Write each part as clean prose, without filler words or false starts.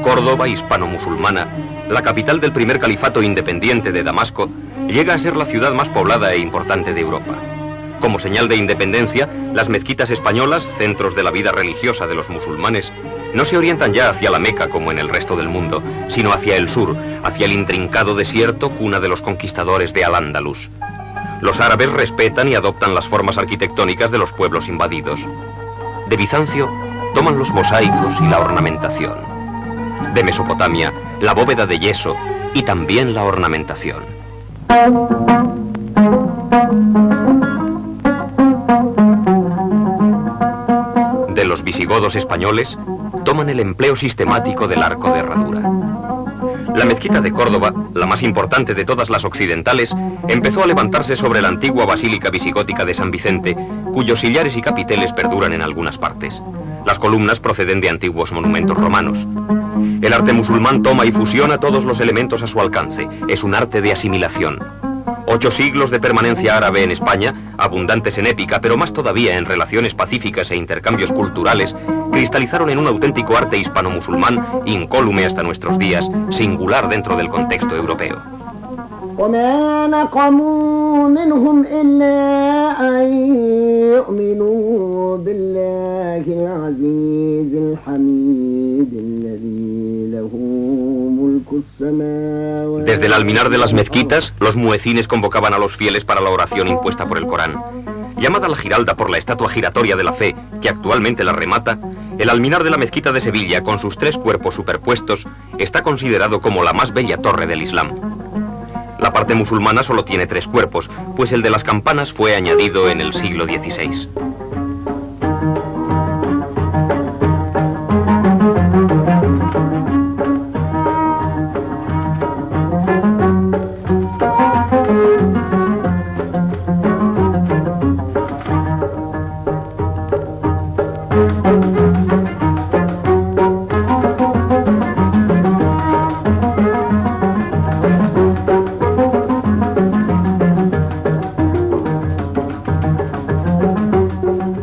Córdoba, hispano-musulmana, la capital del primer califato independiente de Damasco, llega a ser la ciudad más poblada e importante de Europa. Como señal de independencia, las mezquitas españolas, centros de la vida religiosa de los musulmanes, no se orientan ya hacia la Meca como en el resto del mundo, sino hacia el sur, hacia el intrincado desierto, cuna de los conquistadores de Al-Ándalus. Los árabes respetan y adoptan las formas arquitectónicas de los pueblos invadidos. De Bizancio toman los mosaicos y la ornamentación. De Mesopotamia, la bóveda de yeso y también la ornamentación. De los visigodos españoles, toman el empleo sistemático del arco de herradura. La mezquita de Córdoba, la más importante de todas las occidentales, empezó a levantarse sobre la antigua basílica visigótica de San Vicente, cuyos sillares y capiteles perduran en algunas partes. Las columnas proceden de antiguos monumentos romanos. El arte musulmán toma y fusiona todos los elementos a su alcance. Es un arte de asimilación. 8 siglos de permanencia árabe en España, abundantes en épica, pero más todavía en relaciones pacíficas e intercambios culturales, cristalizaron en un auténtico arte hispano-musulmán, incólume hasta nuestros días, singular dentro del contexto europeo. وما نقموا منهم إلا أن يؤمنوا بالله العزيز الحميد الذي له ملك السماوات. Desde el alminar de las mezquitas, los muecines convocaban a los fieles para la oración impuesta por el Corán. Llamada la Giralda por la estatua giratoria de la fe, que actualmente la remata, el alminar de la mezquita de Sevilla, con sus 3 cuerpos superpuestos, está considerado como la más bella torre del Islam. La parte musulmana solo tiene 3 cuerpos, pues el de las campanas fue añadido en el siglo XVI.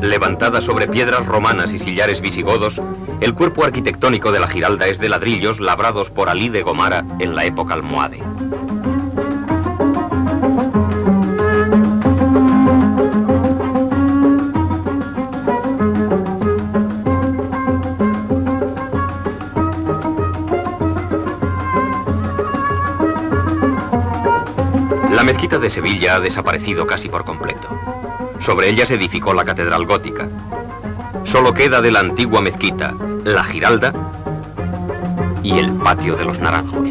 Levantada sobre piedras romanas y sillares visigodos, el cuerpo arquitectónico de la Giralda es de ladrillos labrados por Alí de Gomara en la época almohade. La mezquita de Sevilla ha desaparecido casi por completo. Sobre ella se edificó la catedral gótica. Solo queda de la antigua mezquita la Giralda y el patio de los Naranjos.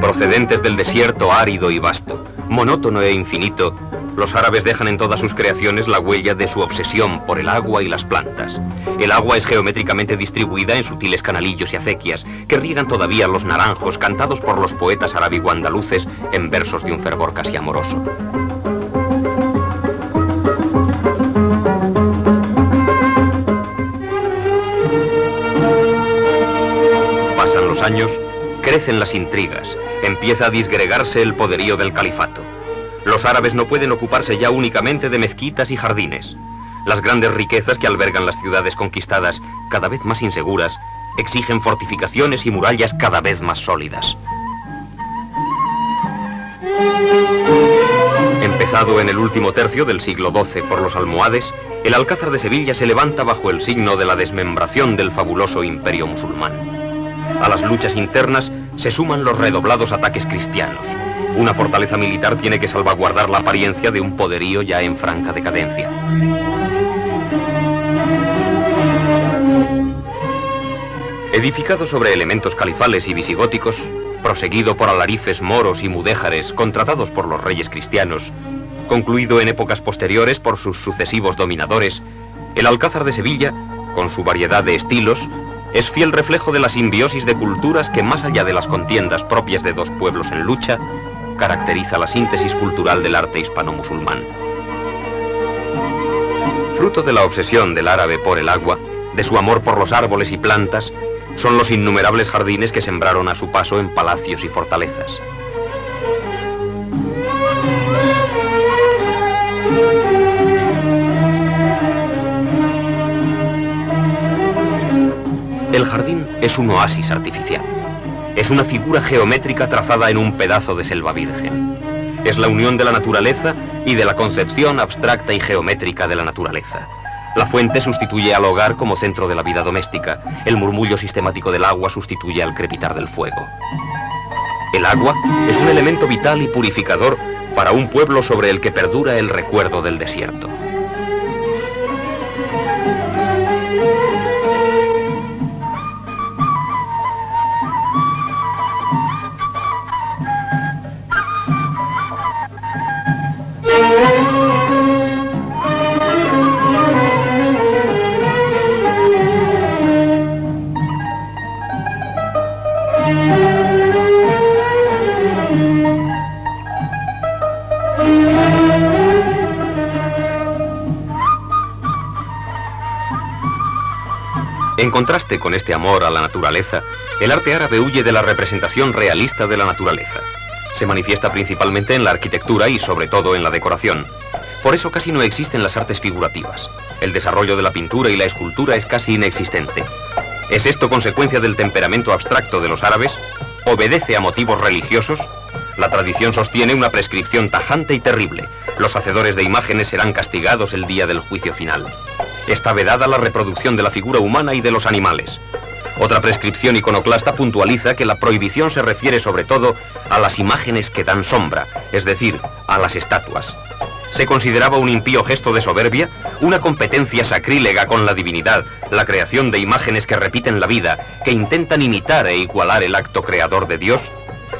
Procedentes del desierto árido y vasto, monótono e infinito, los árabes dejan en todas sus creaciones la huella de su obsesión por el agua y las plantas. El agua es geométricamente distribuida en sutiles canalillos y acequias que riegan todavía los naranjos cantados por los poetas arábigo-andaluces en versos de un fervor casi amoroso. Pasan los años, crecen las intrigas, empieza a disgregarse el poderío del califato. Los árabes no pueden ocuparse ya únicamente de mezquitas y jardines. Las grandes riquezas que albergan las ciudades conquistadas, cada vez más inseguras, exigen fortificaciones y murallas cada vez más sólidas. Empezado en el último tercio del siglo XII por los almohades, el Alcázar de Sevilla se levanta bajo el signo de la desmembración del fabuloso imperio musulmán. A las luchas internas se suman los redoblados ataques cristianos. Una fortaleza militar tiene que salvaguardar la apariencia de un poderío ya en franca decadencia. Edificado sobre elementos califales y visigóticos, proseguido por alarifes moros y mudéjares contratados por los reyes cristianos, concluido en épocas posteriores por sus sucesivos dominadores, el Alcázar de Sevilla, con su variedad de estilos, es fiel reflejo de la simbiosis de culturas que, más allá de las contiendas propias de 2 pueblos en lucha, caracteriza la síntesis cultural del arte hispano-musulmán. Fruto de la obsesión del árabe por el agua, de su amor por los árboles y plantas, son los innumerables jardines que sembraron a su paso en palacios y fortalezas. El jardín es un oasis artificial. Es una figura geométrica trazada en un pedazo de selva virgen. Es la unión de la naturaleza y de la concepción abstracta y geométrica de la naturaleza. La fuente sustituye al hogar como centro de la vida doméstica. El murmullo sistemático del agua sustituye al crepitar del fuego. El agua es un elemento vital y purificador para un pueblo sobre el que perdura el recuerdo del desierto. En contraste con este amor a la naturaleza, el arte árabe huye de la representación realista de la naturaleza. Se manifiesta principalmente en la arquitectura y sobre todo en la decoración. Por eso casi no existen las artes figurativas. El desarrollo de la pintura y la escultura es casi inexistente. ¿Es esto consecuencia del temperamento abstracto de los árabes? ¿Obedece a motivos religiosos? La tradición sostiene una prescripción tajante y terrible. Los hacedores de imágenes serán castigados el día del juicio final. Está vedada la reproducción de la figura humana y de los animales. Otra prescripción iconoclasta puntualiza que la prohibición se refiere sobre todo a las imágenes que dan sombra, es decir, a las estatuas. Se consideraba un impío gesto de soberbia, una competencia sacrílega con la divinidad, la creación de imágenes que repiten la vida, que intentan imitar e igualar el acto creador de Dios.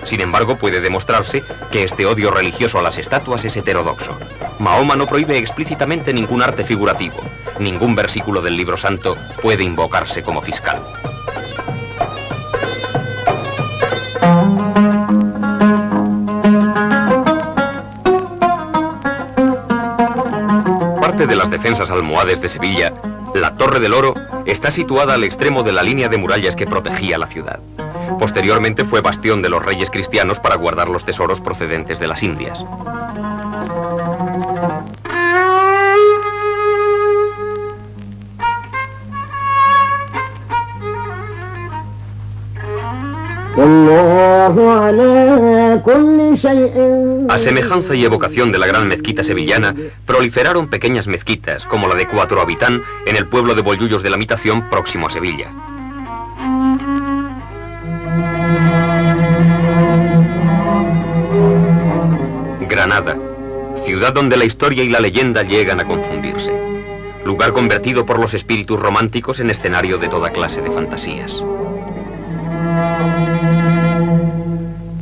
Sin embargo, puede demostrarse que este odio religioso a las estatuas es heterodoxo. Mahoma no prohíbe explícitamente ningún arte figurativo. Ningún versículo del libro santo puede invocarse como fiscal. Parte de las defensas almohades de Sevilla, la Torre del Oro, está situada al extremo de la línea de murallas que protegía la ciudad. Posteriormente fue bastión de los reyes cristianos para guardar los tesoros procedentes de las Indias. A semejanza y evocación de la gran mezquita sevillana, proliferaron pequeñas mezquitas, como la de Cuatro Habitán, en el pueblo de Bollullos de la Mitación, próximo a Sevilla. Granada, ciudad donde la historia y la leyenda llegan a confundirse. Lugar convertido por los espíritus románticos en escenario de toda clase de fantasías.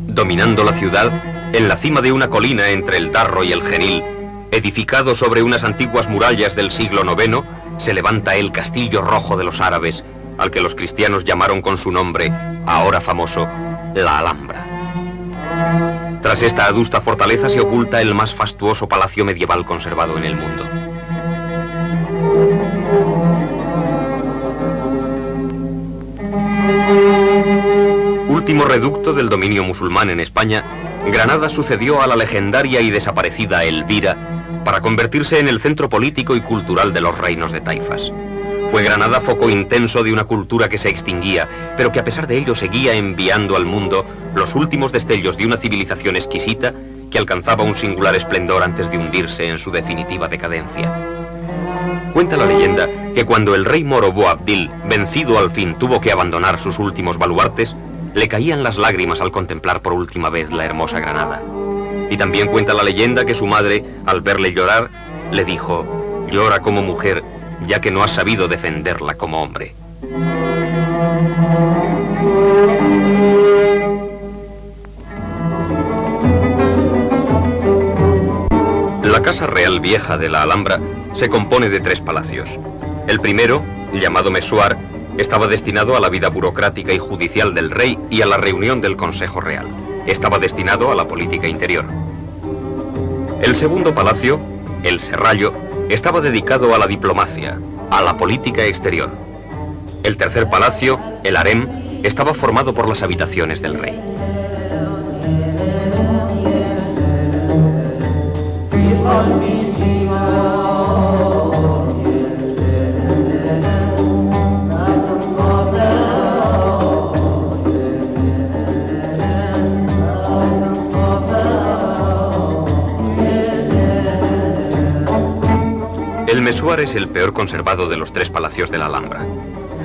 Dominando la ciudad, en la cima de una colina entre el Darro y el Genil, edificado sobre unas antiguas murallas del siglo IX, se levanta el Castillo Rojo de los Árabes, al que los cristianos llamaron con su nombre, ahora famoso, la Alhambra. Tras esta adusta fortaleza se oculta el más fastuoso palacio medieval conservado en el mundo. Último reducto del dominio musulmán en España, Granada sucedió a la legendaria y desaparecida Elvira para convertirse en el centro político y cultural de los reinos de taifas. Fue Granada foco intenso de una cultura que se extinguía, pero que a pesar de ello seguía enviando al mundo los últimos destellos de una civilización exquisita que alcanzaba un singular esplendor antes de hundirse en su definitiva decadencia. Cuenta la leyenda que cuando el rey moro Boabdil, vencido al fin, tuvo que abandonar sus últimos baluartes, le caían las lágrimas al contemplar por última vez la hermosa Granada. Y también cuenta la leyenda que su madre, al verle llorar, le dijo: «Llora como mujer, ya que no has sabido defenderla como hombre». La Casa Real Vieja de la Alhambra se compone de 3 palacios. El primero, llamado Mesuar, estaba destinado a la vida burocrática y judicial del rey y a la reunión del Consejo Real. Estaba destinado a la política interior. El segundo palacio, el Serrallo, estaba dedicado a la diplomacia, a la política exterior. El tercer palacio, el Harem, estaba formado por las habitaciones del rey. Almesúar es el peor conservado de los 3 palacios de la Alhambra.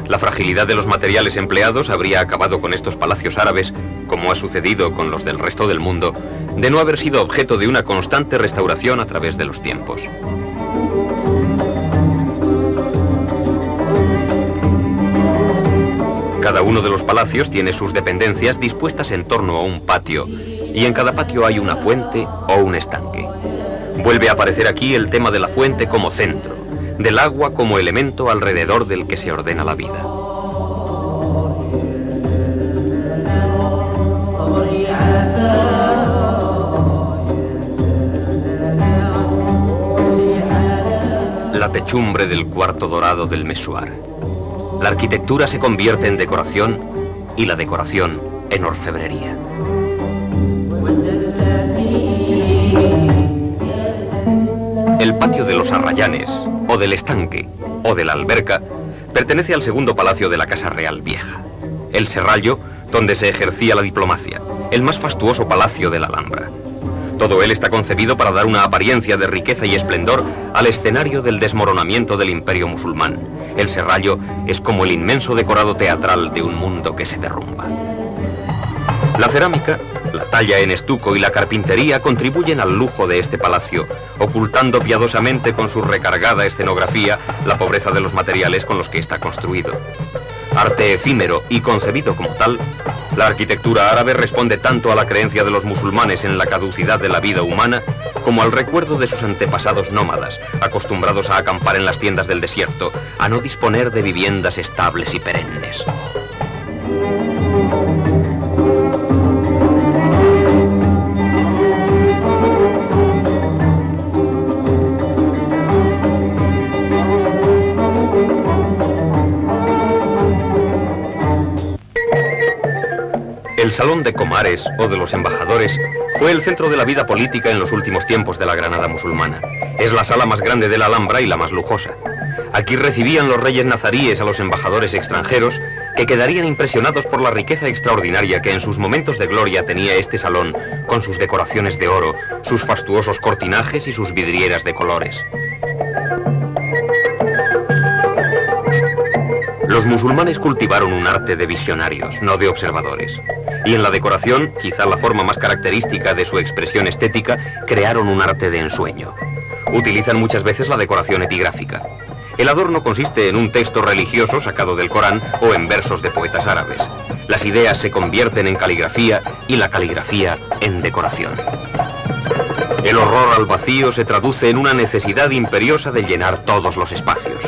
La fragilidad de los materiales empleados habría acabado con estos palacios árabes, como ha sucedido con los del resto del mundo, de no haber sido objeto de una constante restauración a través de los tiempos. Cada uno de los palacios tiene sus dependencias dispuestas en torno a un patio, y en cada patio hay una fuente o un estanque. Vuelve a aparecer aquí el tema de la fuente como centro, del agua como elemento alrededor del que se ordena la vida. La techumbre del cuarto dorado del Messuar. La arquitectura se convierte en decoración y la decoración en orfebrería. El patio de los arrayanes, o del estanque, o de la alberca, pertenece al segundo palacio de la Casa Real Vieja, el Serrallo, donde se ejercía la diplomacia, el más fastuoso palacio de la Alhambra. Todo él está concebido para dar una apariencia de riqueza y esplendor al escenario del desmoronamiento del imperio musulmán. El Serrallo es como el inmenso decorado teatral de un mundo que se derrumba. La cerámica, la talla en estuco y la carpintería contribuyen al lujo de este palacio, ocultando piadosamente con su recargada escenografía la pobreza de los materiales con los que está construido. Arte efímero y concebido como tal, la arquitectura árabe responde tanto a la creencia de los musulmanes en la caducidad de la vida humana, como al recuerdo de sus antepasados nómadas, acostumbrados a acampar en las tiendas del desierto, a no disponer de viviendas estables y perennes. El Salón de Comares, o de los embajadores, fue el centro de la vida política en los últimos tiempos de la Granada musulmana. Es la sala más grande de la Alhambra y la más lujosa. Aquí recibían los reyes nazaríes a los embajadores extranjeros, que quedarían impresionados por la riqueza extraordinaria que en sus momentos de gloria tenía este salón, con sus decoraciones de oro, sus fastuosos cortinajes y sus vidrieras de colores. Los musulmanes cultivaron un arte de visionarios, no de observadores. Y en la decoración, quizá la forma más característica de su expresión estética, crearon un arte de ensueño. Utilizan muchas veces la decoración epigráfica. El adorno consiste en un texto religioso sacado del Corán o en versos de poetas árabes. Las ideas se convierten en caligrafía y la caligrafía en decoración. El horror al vacío se traduce en una necesidad imperiosa de llenar todos los espacios.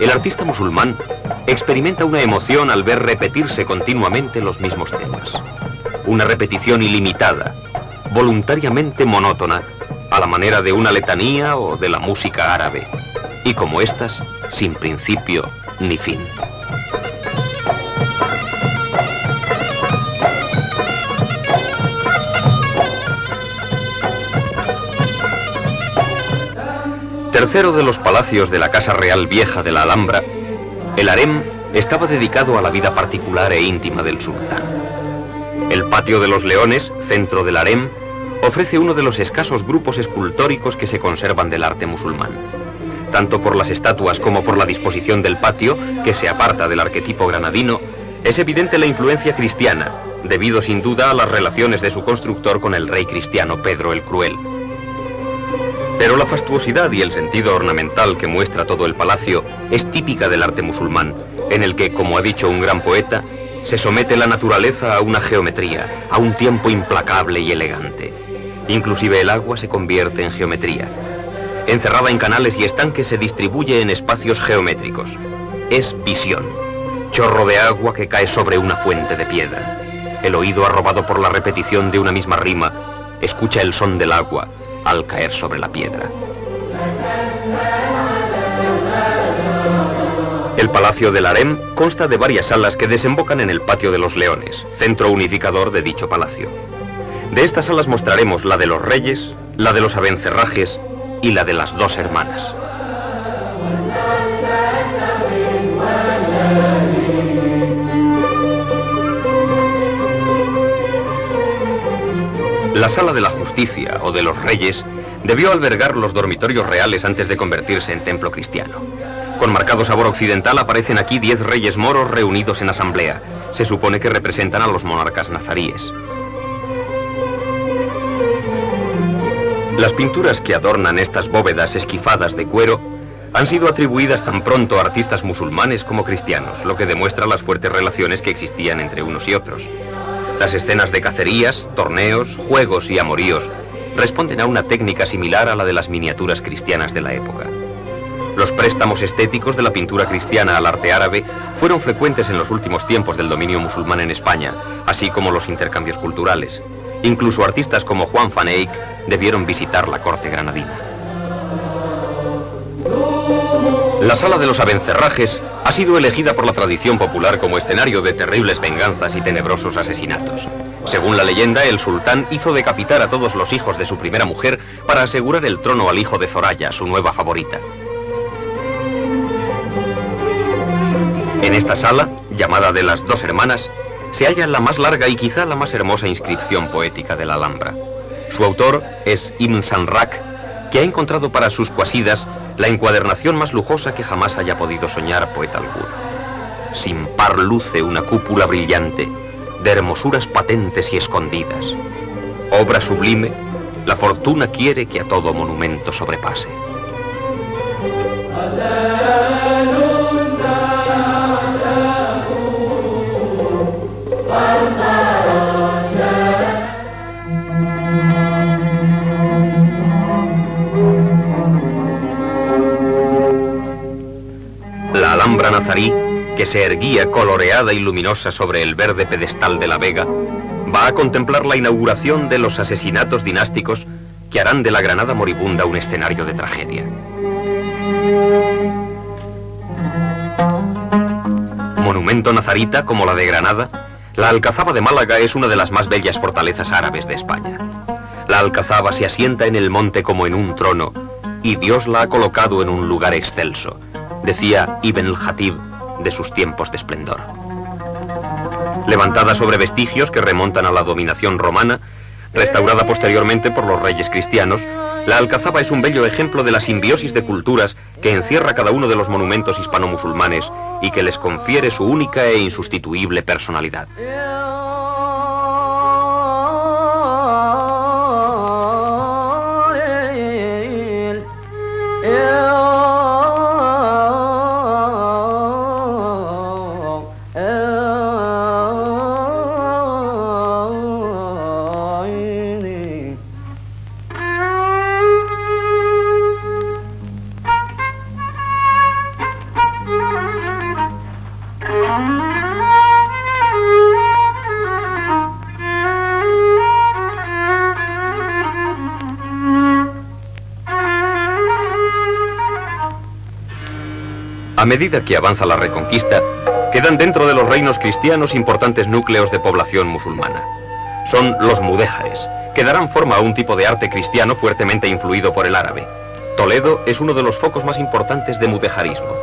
El artista musulmán experimenta una emoción al ver repetirse continuamente los mismos temas. Una repetición ilimitada, voluntariamente monótona, a la manera de una letanía o de la música árabe, y como estas, sin principio ni fin. Tercero de los palacios de la Casa Real Vieja de la Alhambra, el harem estaba dedicado a la vida particular e íntima del sultán. El Patio de los Leones, centro del harem, ofrece uno de los escasos grupos escultóricos que se conservan del arte musulmán. Tanto por las estatuas como por la disposición del patio, que se aparta del arquetipo granadino, es evidente la influencia cristiana, debido sin duda a las relaciones de su constructor con el rey cristiano Pedro el Cruel. Pero la fastuosidad y el sentido ornamental que muestra todo el palacio es típica del arte musulmán, en el que, como ha dicho un gran poeta, se somete la naturaleza a una geometría, a un tiempo implacable y elegante. Inclusive el agua se convierte en geometría. Encerrada en canales y estanques, se distribuye en espacios geométricos. Es visión, chorro de agua que cae sobre una fuente de piedra. El oído, arrobado por la repetición de una misma rima, escucha el son del agua al caer sobre la piedra. El Palacio del Harem consta de varias salas que desembocan en el Patio de los Leones, centro unificador de dicho palacio. De estas salas mostraremos la de los reyes, la de los abencerrajes y la de las dos hermanas. La Sala de la Justicia o de los Reyes debió albergar los dormitorios reales antes de convertirse en templo cristiano. Con marcado sabor occidental aparecen aquí 10 reyes moros reunidos en asamblea. Se supone que representan a los monarcas nazaríes. Las pinturas que adornan estas bóvedas esquifadas de cuero han sido atribuidas tan pronto a artistas musulmanes como cristianos, lo que demuestra las fuertes relaciones que existían entre unos y otros. Las escenas de cacerías, torneos, juegos y amoríos responden a una técnica similar a la de las miniaturas cristianas de la época. Los préstamos estéticos de la pintura cristiana al arte árabe fueron frecuentes en los últimos tiempos del dominio musulmán en España, así como los intercambios culturales. Incluso artistas como Juan van Eyck debieron visitar la corte granadina. La Sala de los Abencerrajes ha sido elegida por la tradición popular como escenario de terribles venganzas y tenebrosos asesinatos. Según la leyenda, el sultán hizo decapitar a todos los hijos de su primera mujer para asegurar el trono al hijo de Zoraya, su nueva favorita. En esta sala, llamada de las Dos Hermanas, se halla la más larga y quizá la más hermosa inscripción poética de la Alhambra. Su autor es Ibn Sanrak, que ha encontrado para sus cuasidas la encuadernación más lujosa que jamás haya podido soñar poeta alguno. Sin par luce una cúpula brillante, de hermosuras patentes y escondidas. Obra sublime, la fortuna quiere que a todo monumento sobrepase. La Alhambra nazarí, que se erguía coloreada y luminosa sobre el verde pedestal de la Vega, va a contemplar la inauguración de los asesinatos dinásticos que harán de la Granada moribunda un escenario de tragedia. Monumento nazarita como la de Granada, la Alcazaba de Málaga es una de las más bellas fortalezas árabes de España. La Alcazaba se asienta en el monte como en un trono, y Dios la ha colocado en un lugar excelso, decía Ibn el-Jatib de sus tiempos de esplendor. Levantada sobre vestigios que remontan a la dominación romana, restaurada posteriormente por los reyes cristianos, la Alcazaba es un bello ejemplo de la simbiosis de culturas que encierra cada uno de los monumentos hispano-musulmanes y que les confiere su única e insustituible personalidad. A medida que avanza la Reconquista, quedan dentro de los reinos cristianos importantes núcleos de población musulmana. Son los mudéjares, que darán forma a un tipo de arte cristiano fuertemente influido por el árabe. Toledo es uno de los focos más importantes de mudejarismo.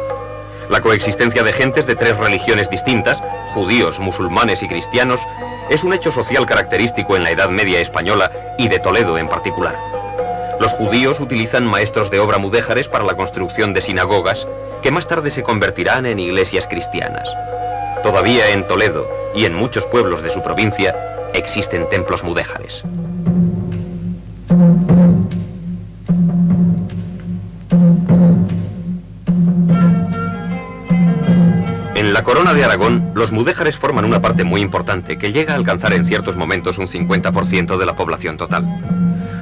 La coexistencia de gentes de 3 religiones distintas, judíos, musulmanes y cristianos, es un hecho social característico en la Edad Media española y de Toledo en particular. Los judíos utilizan maestros de obra mudéjares para la construcción de sinagogas, que más tarde se convertirán en iglesias cristianas. Todavía en Toledo y en muchos pueblos de su provincia existen templos mudéjares. En la corona de Aragón, los mudéjares forman una parte muy importante que llega a alcanzar en ciertos momentos un 50% de la población total.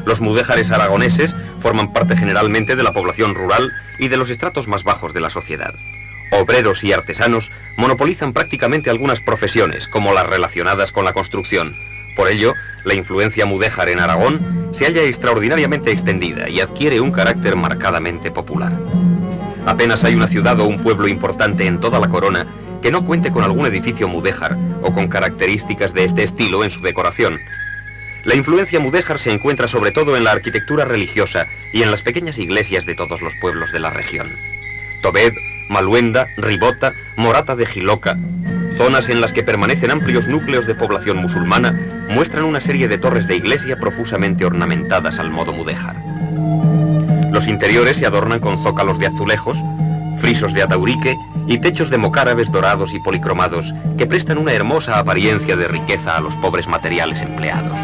Los mudéjares aragoneses forman parte generalmente de la población rural y de los estratos más bajos de la sociedad. Obreros y artesanos monopolizan prácticamente algunas profesiones, como las relacionadas con la construcción. Por ello, la influencia mudéjar en Aragón se halla extraordinariamente extendida y adquiere un carácter marcadamente popular. Apenas hay una ciudad o un pueblo importante en toda la corona que no cuente con algún edificio mudéjar o con características de este estilo en su decoración. La influencia mudéjar se encuentra sobre todo en la arquitectura religiosa y en las pequeñas iglesias de todos los pueblos de la región. Tobed, Maluenda, Ribota, Morata de Jiloca, zonas en las que permanecen amplios núcleos de población musulmana, muestran una serie de torres de iglesia profusamente ornamentadas al modo mudéjar. Los interiores se adornan con zócalos de azulejos, frisos de ataurique y techos de mocárabes dorados y policromados que prestan una hermosa apariencia de riqueza a los pobres materiales empleados.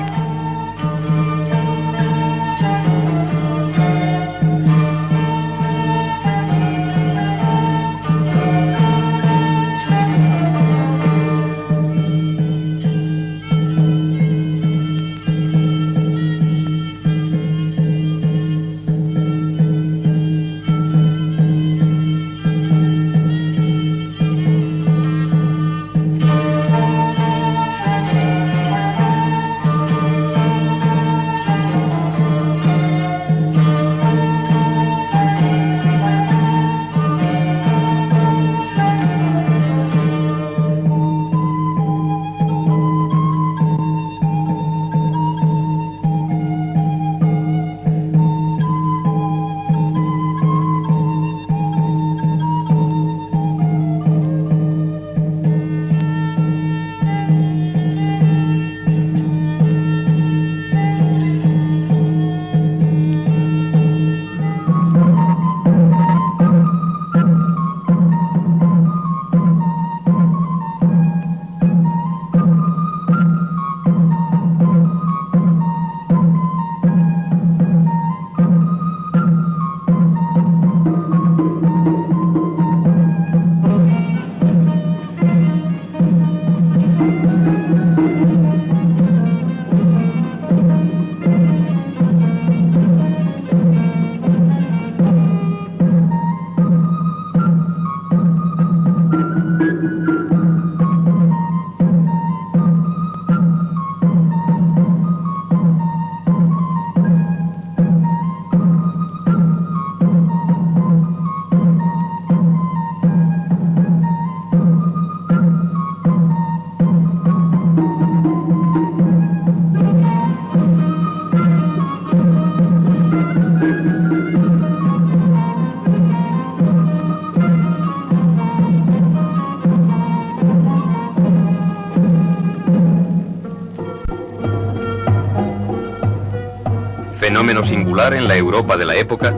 Fenómeno singular en la Europa de la época,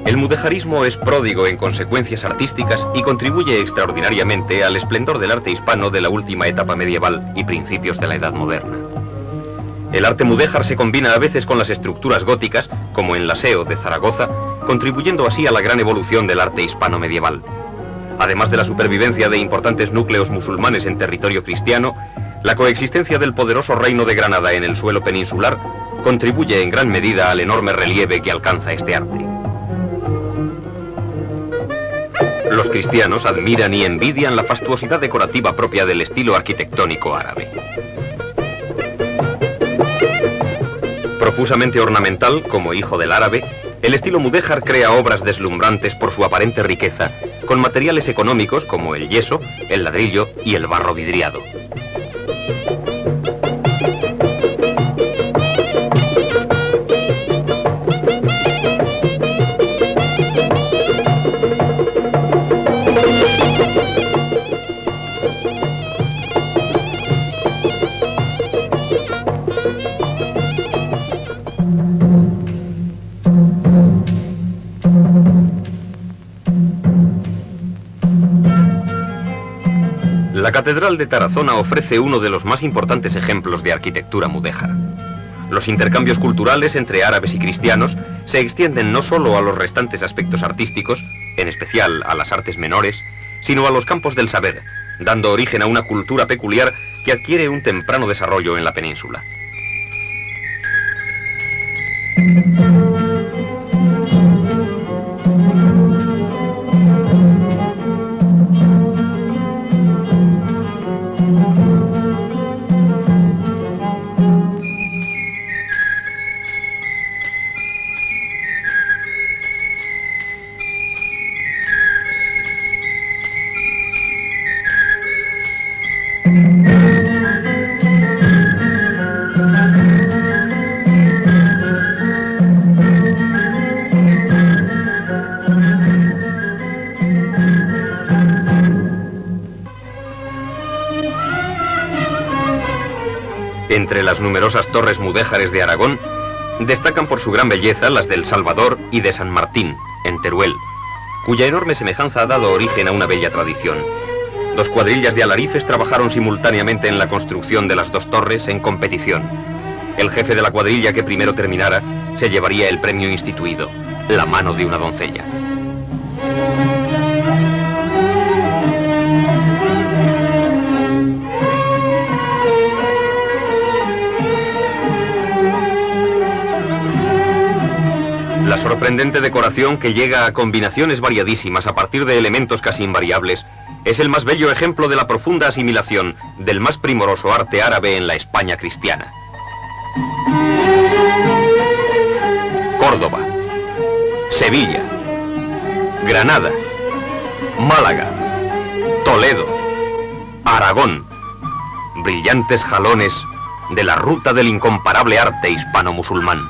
el mudéjarismo es pródigo en consecuencias artísticas y contribuye extraordinariamente al esplendor del arte hispano de la última etapa medieval y principios de la Edad Moderna. El arte mudéjar se combina a veces con las estructuras góticas, como en la SEO de Zaragoza, contribuyendo así a la gran evolución del arte hispano medieval. Además de la supervivencia de importantes núcleos musulmanes en territorio cristiano, la coexistencia del poderoso reino de Granada en el suelo peninsular contribuye en gran medida al enorme relieve que alcanza este arte. Los cristianos admiran y envidian la fastuosidad decorativa propia del estilo arquitectónico árabe. Profusamente ornamental, como hijo del árabe, el estilo mudéjar crea obras deslumbrantes por su aparente riqueza, con materiales económicos como el yeso, el ladrillo y el barro vidriado. La Catedral de Tarazona ofrece uno de los más importantes ejemplos de arquitectura mudéjar. Los intercambios culturales entre árabes y cristianos se extienden no solo a los restantes aspectos artísticos, en especial a las artes menores, sino a los campos del saber, dando origen a una cultura peculiar que adquiere un temprano desarrollo en la península. Entre las numerosas torres mudéjares de Aragón, Destacan por su gran belleza las del Salvador y de San Martín, en Teruel, cuya enorme semejanza ha dado origen a una bella tradición. 2 cuadrillas de alarifes trabajaron simultáneamente en la construcción de las 2 torres en competición. El jefe de la cuadrilla que primero terminara se llevaría el premio instituido, la mano de una doncella. La sorprendente decoración, que llega a combinaciones variadísimas a partir de elementos casi invariables, es el más bello ejemplo de la profunda asimilación del más primoroso arte árabe en la España cristiana. Córdoba, Sevilla, Granada, Málaga, Toledo, Aragón, brillantes jalones de la ruta del incomparable arte hispano-musulmán.